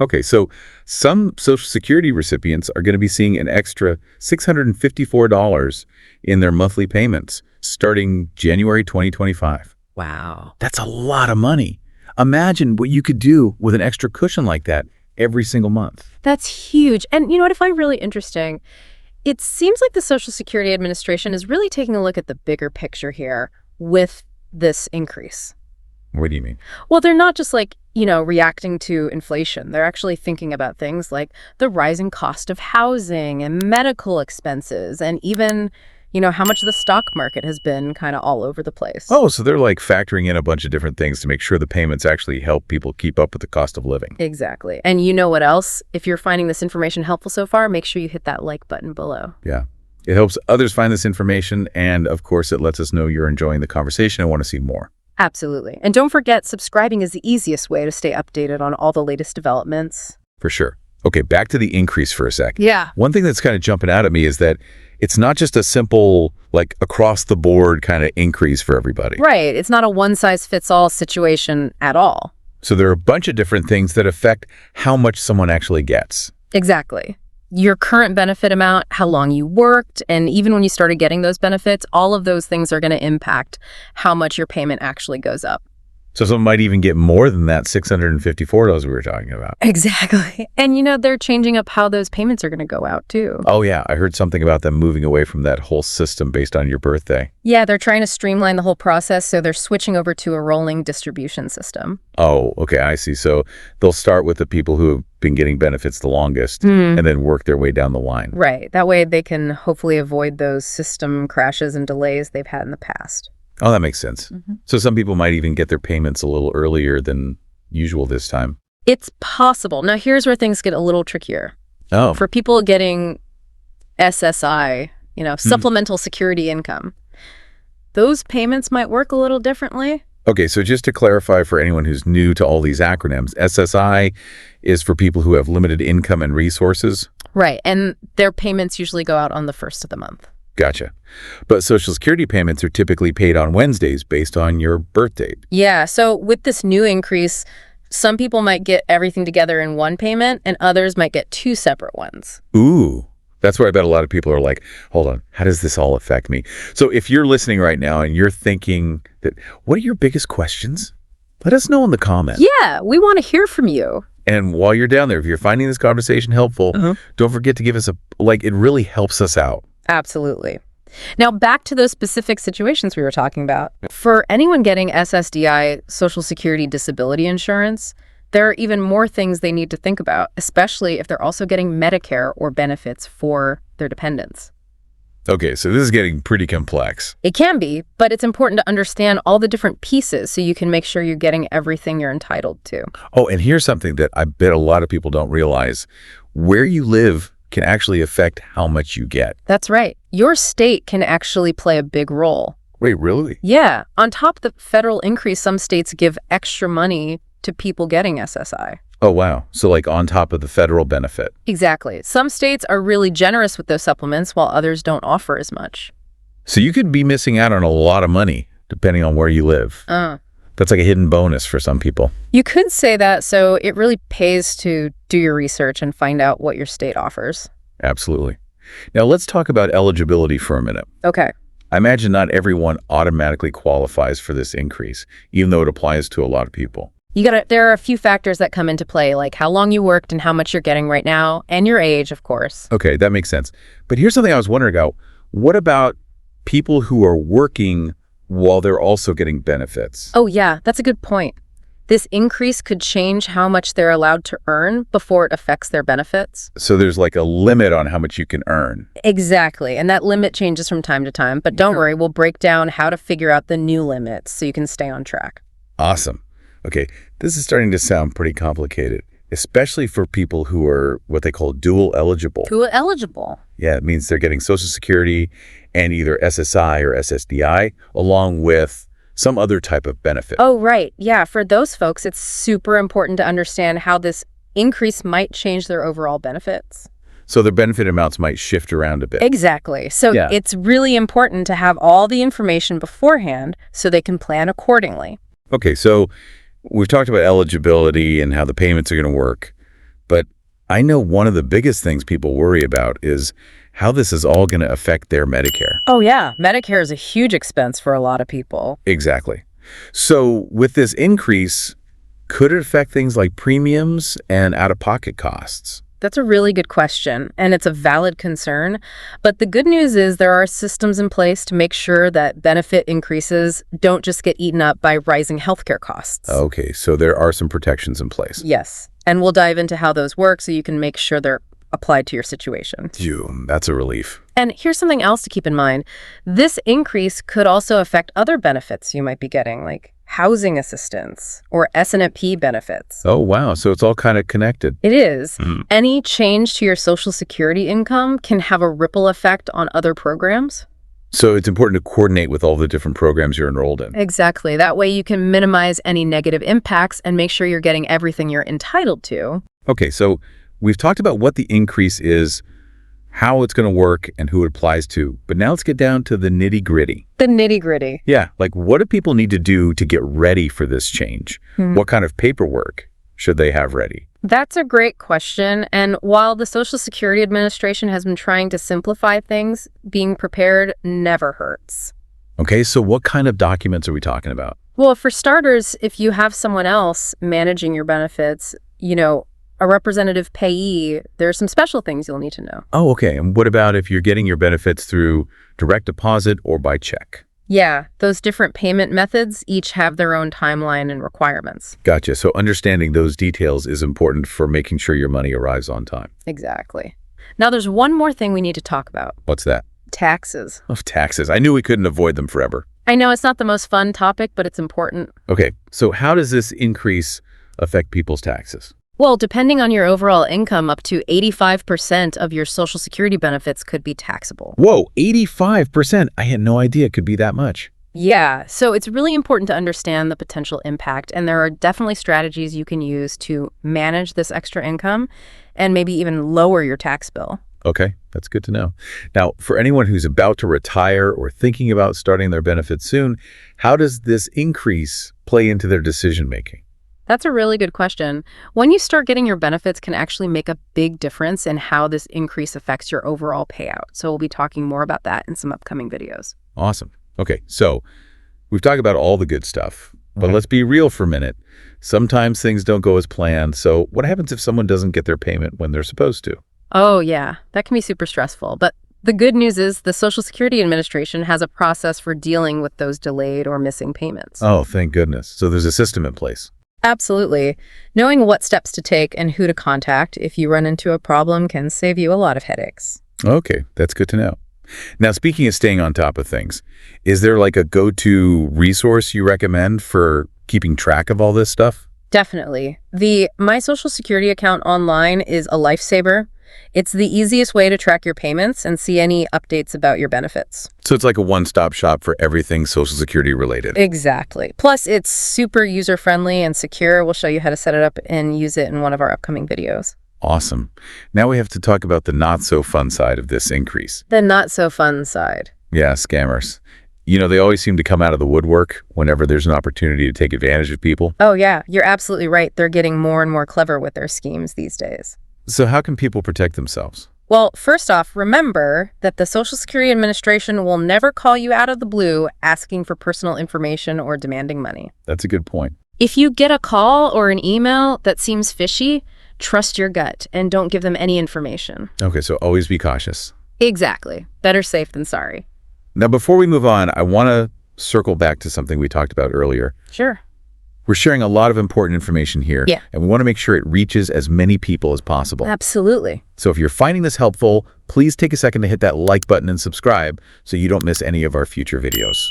Okay, so some Social Security recipients are going to be seeing an extra $654 in their monthly payments starting January 2025. Wow. That's a lot of money. Imagine what you could do with an extra cushion like that every single month. That's huge. And you know what I find really interesting? It seems like the Social Security Administration is really taking a look at the bigger picture here with this increase. What do you mean? Well, they're not just reacting to inflation. They're actually thinking about things like the rising cost of housing and medical expenses and even, how much the stock market has been kind of all over the place. Oh, so they're like factoring in a bunch of different things to make sure the payments actually help people keep up with the cost of living. Exactly. And you know what else? If you're finding this information helpful so far, make sure you hit that like button below. Yeah. It helps others find this information, and of course, it lets us know you're enjoying the conversation and want to see more. Absolutely. And don't forget, subscribing is the easiest way to stay updated on all the latest developments. For sure. Okay, back to the increase for a sec. Yeah. One thing that's kind of jumping out at me is that it's not just a simple, across-the-board kind of increase for everybody. Right. It's not a one-size-fits-all situation at all. So there are a bunch of different things that affect how much someone actually gets. Exactly. Your current benefit amount, how long you worked, and even when you started getting those benefits, all of those things are going to impact how much your payment actually goes up. So someone might even get more than that $654 we were talking about. Exactly. And they're changing up how those payments are going to go out too. Oh yeah, I heard something about them moving away from that whole system based on your birthday. Yeah, they're trying to streamline the whole process, so they're switching over to a rolling distribution system. Oh, okay, I see. So they'll start with the people who have been getting benefits the longest and then work their way down the line. Right. That way they can hopefully avoid those system crashes and delays they've had in the past. Oh, that makes sense. So some people might even get their payments a little earlier than usual this time. It's possible. Now, here's where things get a little trickier. Oh. For people getting SSI, supplemental security income, those payments might work a little differently. Okay, so just to clarify for anyone who's new to all these acronyms, SSI is for people who have limited income and resources. Right, and their payments usually go out on the first of the month. Gotcha. But Social Security payments are typically paid on Wednesdays based on your birth date. Yeah, so with this new increase, some people might get everything together in one payment and others might get two separate ones. Ooh, that's where I bet a lot of people are like, hold on, how does this all affect me? So if you're listening right now and you're thinking that, what are your biggest questions? Let us know in the comments. Yeah, we want to hear from you. And while you're down there, if you're finding this conversation helpful, don't forget to give us it really helps us out. Absolutely. Now, back to those specific situations we were talking about. For anyone getting SSDI, Social Security Disability Insurance, there are even more things they need to think about, especially if they're also getting Medicare or benefits for their dependents. Okay, so this is getting pretty complex. It can be, but it's important to understand all the different pieces so you can make sure you're getting everything you're entitled to. Oh, and here's something that I bet a lot of people don't realize. Where you live can actually affect how much you get. That's right. Your state can actually play a big role. Wait, really? Yeah. On top of the federal increase, some states give extra money to people getting SSI. Oh, wow. So on top of the federal benefit. Exactly. Some states are really generous with those supplements while others don't offer as much. So you could be missing out on a lot of money depending on where you live. That's like a hidden bonus for some people. You could say that, so it really pays to do your research and find out what your state offers. Absolutely. Now let's talk about eligibility for a minute. Okay. I imagine not everyone automatically qualifies for this increase, even though it applies to a lot of people. There are a few factors that come into play, like how long you worked and how much you're getting right now, and your age, of course. Okay, that makes sense. But here's something I was wondering about. What about people who are working while they're also getting benefits? Oh, yeah, that's a good point. This increase could change how much they're allowed to earn before it affects their benefits. So there's a limit on how much you can earn. Exactly, and that limit changes from time to time. But don't worry, we'll break down how to figure out the new limits so you can stay on track. Awesome. Okay, this is starting to sound pretty complicated, especially for people who are what they call dual eligible. Dual eligible? Yeah, it means they're getting Social Security and either SSI or SSDI, along with some other type of benefit. Oh, right. Yeah, for those folks, it's super important to understand how this increase might change their overall benefits. So their benefit amounts might shift around a bit. Exactly. So It's really important to have all the information beforehand so they can plan accordingly. Okay, so we've talked about eligibility and how the payments are going to work. But I know one of the biggest things people worry about is how this is all going to affect their Medicare. Oh, yeah. Medicare is a huge expense for a lot of people. Exactly. So with this increase, could it affect things like premiums and out-of-pocket costs? That's a really good question, and it's a valid concern. But the good news is there are systems in place to make sure that benefit increases don't just get eaten up by rising healthcare costs. Okay, so there are some protections in place. Yes, and we'll dive into how those work so you can make sure they're applied to your situation. Phew, that's a relief. And here's something else to keep in mind. This increase could also affect other benefits you might be getting, like housing assistance or S&P benefits. Oh, wow. So it's all kind of connected. It is. Any change to your Social Security income can have a ripple effect on other programs. So it's important to coordinate with all the different programs you're enrolled in. Exactly. That way you can minimize any negative impacts and make sure you're getting everything you're entitled to. Okay, so we've talked about what the increase is, how it's going to work, and who it applies to. But now let's get down to the nitty-gritty. The nitty-gritty. Yeah, like what do people need to do to get ready for this change? What kind of paperwork should they have ready? That's a great question. And while the Social Security Administration has been trying to simplify things, being prepared never hurts. Okay, so what kind of documents are we talking about? Well, for starters, if you have someone else managing your benefits, a representative payee, there are some special things you'll need to know. Oh, okay. And what about if you're getting your benefits through direct deposit or by check? Yeah, those different payment methods each have their own timeline and requirements. Gotcha. So understanding those details is important for making sure your money arrives on time. Exactly. Now, there's one more thing we need to talk about. What's that? Taxes. Oh, taxes. I knew we couldn't avoid them forever. I know it's not the most fun topic, but it's important. Okay, so how does this increase affect people's taxes? Well, depending on your overall income, up to 85% of your Social Security benefits could be taxable. Whoa, 85%? I had no idea it could be that much. Yeah, so it's really important to understand the potential impact, and there are definitely strategies you can use to manage this extra income and maybe even lower your tax bill. Okay, that's good to know. Now, for anyone who's about to retire or thinking about starting their benefits soon, how does this increase play into their decision-making? That's a really good question. When you start getting your benefits can actually make a big difference in how this increase affects your overall payout. So we'll be talking more about that in some upcoming videos. Awesome. Okay, so we've talked about all the good stuff, but let's be real for a minute. Sometimes things don't go as planned. So what happens if someone doesn't get their payment when they're supposed to? Oh, yeah, that can be super stressful. But the good news is the Social Security Administration has a process for dealing with those delayed or missing payments. Oh, thank goodness. So there's a system in place. Absolutely. Knowing what steps to take and who to contact if you run into a problem can save you a lot of headaches. Okay, that's good to know. Now, speaking of staying on top of things, is there like a go-to resource you recommend for keeping track of all this stuff? Definitely. The My Social Security account online is a lifesaver. It's the easiest way to track your payments and see any updates about your benefits. So it's like a one-stop shop for everything Social Security related. Exactly. Plus, it's super user-friendly and secure. We'll show you how to set it up and use it in one of our upcoming videos. Awesome. Now we have to talk about the not-so-fun side of this increase. The not-so-fun side. Yeah, scammers. They always seem to come out of the woodwork whenever there's an opportunity to take advantage of people. Oh, yeah. You're absolutely right. They're getting more and more clever with their schemes these days. So how can people protect themselves? Well, first off, remember that the Social Security Administration will never call you out of the blue asking for personal information or demanding money. That's a good point. If you get a call or an email that seems fishy, trust your gut and don't give them any information. Okay, so always be cautious. Exactly. Better safe than sorry. Now, before we move on, I want to circle back to something we talked about earlier. Sure. We're sharing a lot of important information here, Yeah. and we want to make sure it reaches as many people as possible. Absolutely. So if you're finding this helpful, please take a second to hit that like button and subscribe so you don't miss any of our future videos.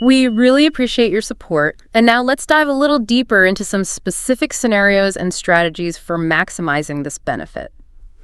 We really appreciate your support. And now let's dive a little deeper into some specific scenarios and strategies for maximizing this benefit.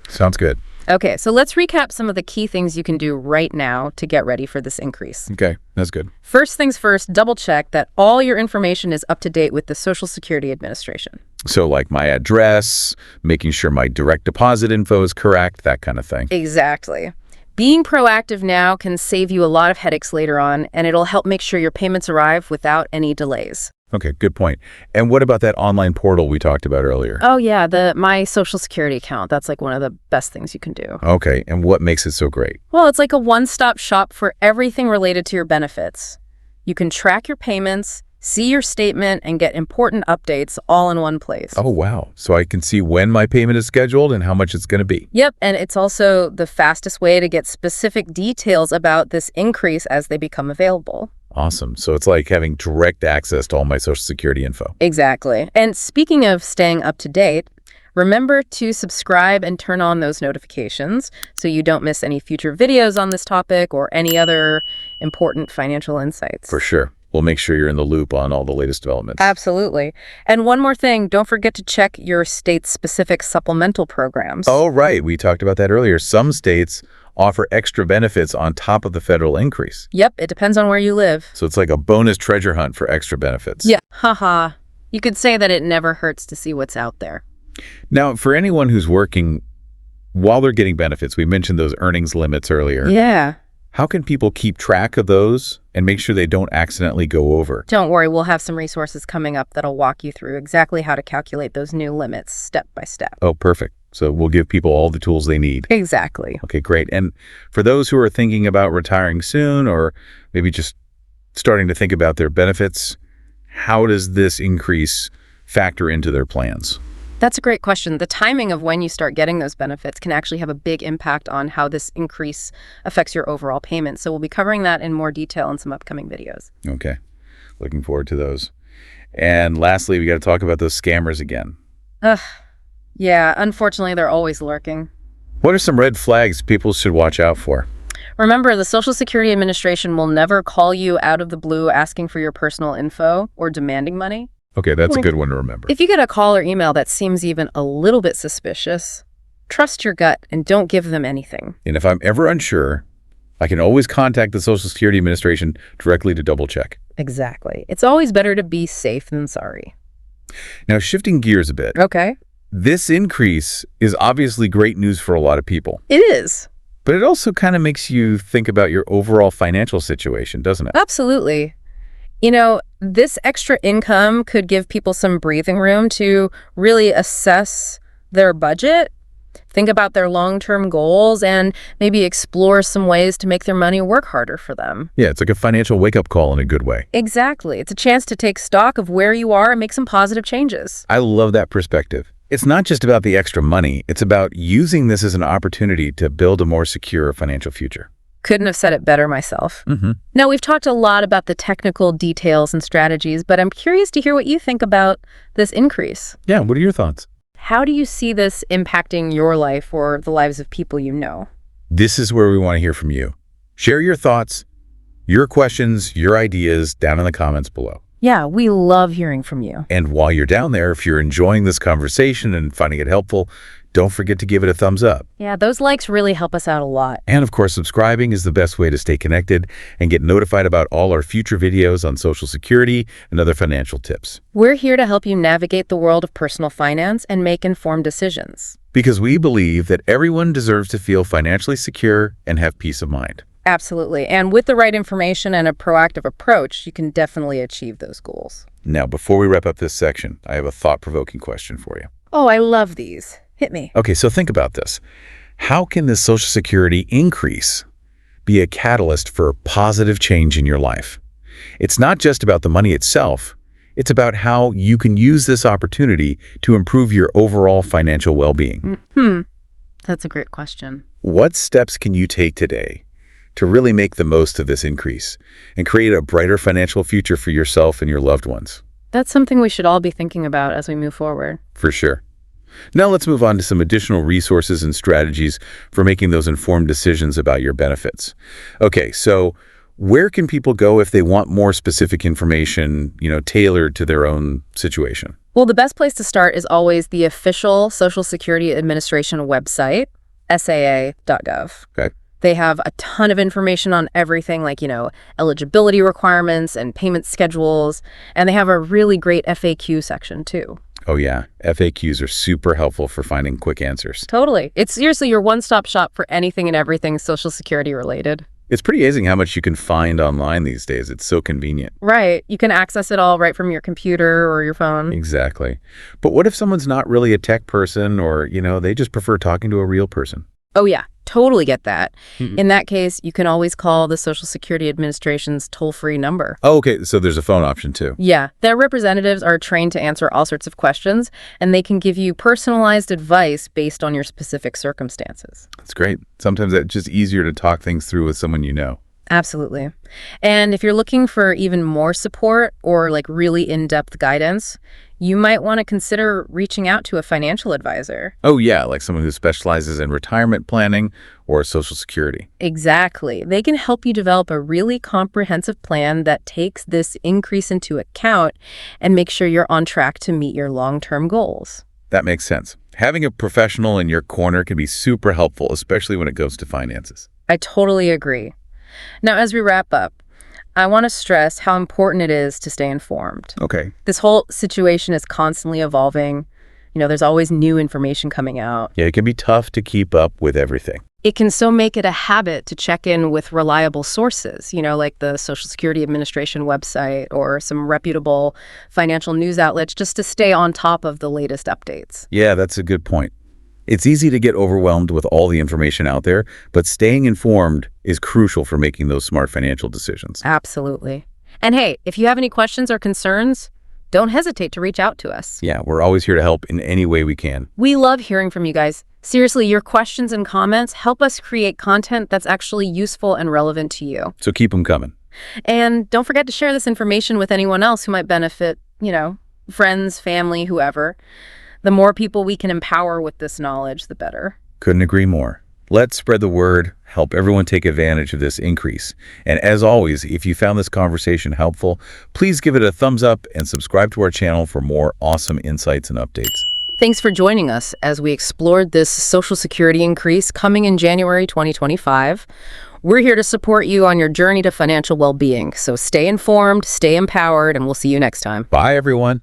Sounds good. Okay, so let's recap some of the key things you can do right now to get ready for this increase. Okay, that's good. First things first, double check that all your information is up to date with the Social Security Administration. So like my address, making sure my direct deposit info is correct, that kind of thing. Exactly. Being proactive now can save you a lot of headaches later on, and it'll help make sure your payments arrive without any delays. Okay, good point. And what about that online portal we talked about earlier? Oh yeah, my Social Security account. That's like one of the best things you can do. Okay, and what makes it so great? Well, it's like a one-stop shop for everything related to your benefits. You can track your payments, see your statement, and get important updates all in one place. Oh, wow. So I can see when my payment is scheduled and how much it's going to be. Yep, and it's also the fastest way to get specific details about this increase as they become available. Awesome. So it's like having direct access to all my Social Security info. Exactly. And speaking of staying up to date, remember to subscribe and turn on those notifications so you don't miss any future videos on this topic or any other important financial insights. For sure. We'll make sure you're in the loop on all the latest developments. Absolutely. And one more thing, don't forget to check your state's specific supplemental programs. Oh, right. We talked about that earlier. Some states offer extra benefits on top of the federal increase. Yep, it depends on where you live. So it's like a bonus treasure hunt for extra benefits. Yeah, haha. You could say that it never hurts to see what's out there. Now, for anyone who's working while they're getting benefits, we mentioned those earnings limits earlier. Yeah. How can people keep track of those and make sure they don't accidentally go over? Don't worry, we'll have some resources coming up that'll walk you through exactly how to calculate those new limits step by step. Oh, perfect. So we'll give people all the tools they need. Exactly. Okay, great. And for those who are thinking about retiring soon or maybe just starting to think about their benefits, how does this increase factor into their plans? That's a great question. The timing of when you start getting those benefits can actually have a big impact on how this increase affects your overall payment. So we'll be covering that in more detail in some upcoming videos. Okay. Looking forward to those. And lastly, we got to talk about those scammers again. Ugh. Yeah, unfortunately, they're always lurking. What are some red flags people should watch out for? Remember, the Social Security Administration will never call you out of the blue asking for your personal info or demanding money. Okay, that's a good one to remember. If you get a call or email that seems even a little bit suspicious, trust your gut and don't give them anything. And if I'm ever unsure, I can always contact the Social Security Administration directly to double check. Exactly. It's always better to be safe than sorry. Now, shifting gears a bit. Okay. This increase is obviously great news for a lot of people. It is. But it also kind of makes you think about your overall financial situation, doesn't it? Absolutely. You know, this extra income could give people some breathing room to really assess their budget, think about their long-term goals, and maybe explore some ways to make their money work harder for them. Yeah, it's like a financial wake-up call in a good way. Exactly. It's a chance to take stock of where you are and make some positive changes. I love that perspective. It's not just about the extra money. It's about using this as an opportunity to build a more secure financial future. Couldn't have said it better myself. Now, we've talked a lot about the technical details and strategies, but I'm curious to hear what you think about this increase. Yeah, what are your thoughts? How do you see this impacting your life or the lives of people you know? This is where we want to hear from you. Share your thoughts, your questions, your ideas down in the comments below. Yeah, we love hearing from you. And while you're down there, if you're enjoying this conversation and finding it helpful, don't forget to give it a thumbs up. Yeah, those likes really help us out a lot. And of course, subscribing is the best way to stay connected and get notified about all our future videos on Social Security and other financial tips. We're here to help you navigate the world of personal finance and make informed decisions. Because we believe that everyone deserves to feel financially secure and have peace of mind. Absolutely. And with the right information and a proactive approach, you can definitely achieve those goals. Now, before we wrap up this section, I have a thought-provoking question for you. Oh, I love these. Hit me. Okay, so think about this. How can this Social Security increase be a catalyst for positive change in your life? It's not just about the money itself. It's about how you can use this opportunity to improve your overall financial well-being. That's a great question. What steps can you take today to really make the most of this increase and create a brighter financial future for yourself and your loved ones? That's something we should all be thinking about as we move forward. For sure. Now let's move on to some additional resources and strategies for making those informed decisions about your benefits. Okay, so where can people go if they want more specific information, tailored to their own situation? Well, the best place to start is always the official Social Security Administration website, SSI.gov. Okay. They have a ton of information on everything like, eligibility requirements and payment schedules, and they have a really great FAQ section too. Oh yeah, FAQs are super helpful for finding quick answers. Totally. It's seriously your one-stop shop for anything and everything Social Security related. It's pretty amazing how much you can find online these days. It's so convenient. Right. You can access it all right from your computer or your phone. Exactly. But what if someone's not really a tech person or, they just prefer talking to a real person? Oh, yeah. Totally get that. Mm-mm. In that case, you can always call the Social Security Administration's toll-free number. Oh, okay. So there's a phone option too. Yeah, their representatives are trained to answer all sorts of questions, and they can give you personalized advice based on your specific circumstances. That's great. Sometimes it's just easier to talk things through with someone you know. Absolutely. And if you're looking for even more support or like really in-depth guidance, you might want to consider reaching out to a financial advisor. Oh, yeah, like someone who specializes in retirement planning or Social Security. Exactly. They can help you develop a really comprehensive plan that takes this increase into account and make sure you're on track to meet your long-term goals. That makes sense. Having a professional in your corner can be super helpful, especially when it goes to finances. I totally agree. Now, as we wrap up, I want to stress how important it is to stay informed. Okay. This whole situation is constantly evolving. There's always new information coming out. Yeah, it can be tough to keep up with everything. It can so make it a habit to check in with reliable sources, like the Social Security Administration website or some reputable financial news outlets, just to stay on top of the latest updates. Yeah, that's a good point. It's easy to get overwhelmed with all the information out there, but staying informed is crucial for making those smart financial decisions. Absolutely. And hey, if you have any questions or concerns, don't hesitate to reach out to us. Yeah, we're always here to help in any way we can. We love hearing from you guys. Seriously, your questions and comments help us create content that's actually useful and relevant to you. So keep them coming. And don't forget to share this information with anyone else who might benefit, friends, family, whoever. The more people we can empower with this knowledge, the better. Couldn't agree more. Let's spread the word, help everyone take advantage of this increase. And as always, if you found this conversation helpful, please give it a thumbs up and subscribe to our channel for more awesome insights and updates. Thanks for joining us as we explored this Social Security increase coming in January 2025. We're here to support you on your journey to financial well-being. So stay informed, stay empowered, and we'll see you next time. Bye, everyone.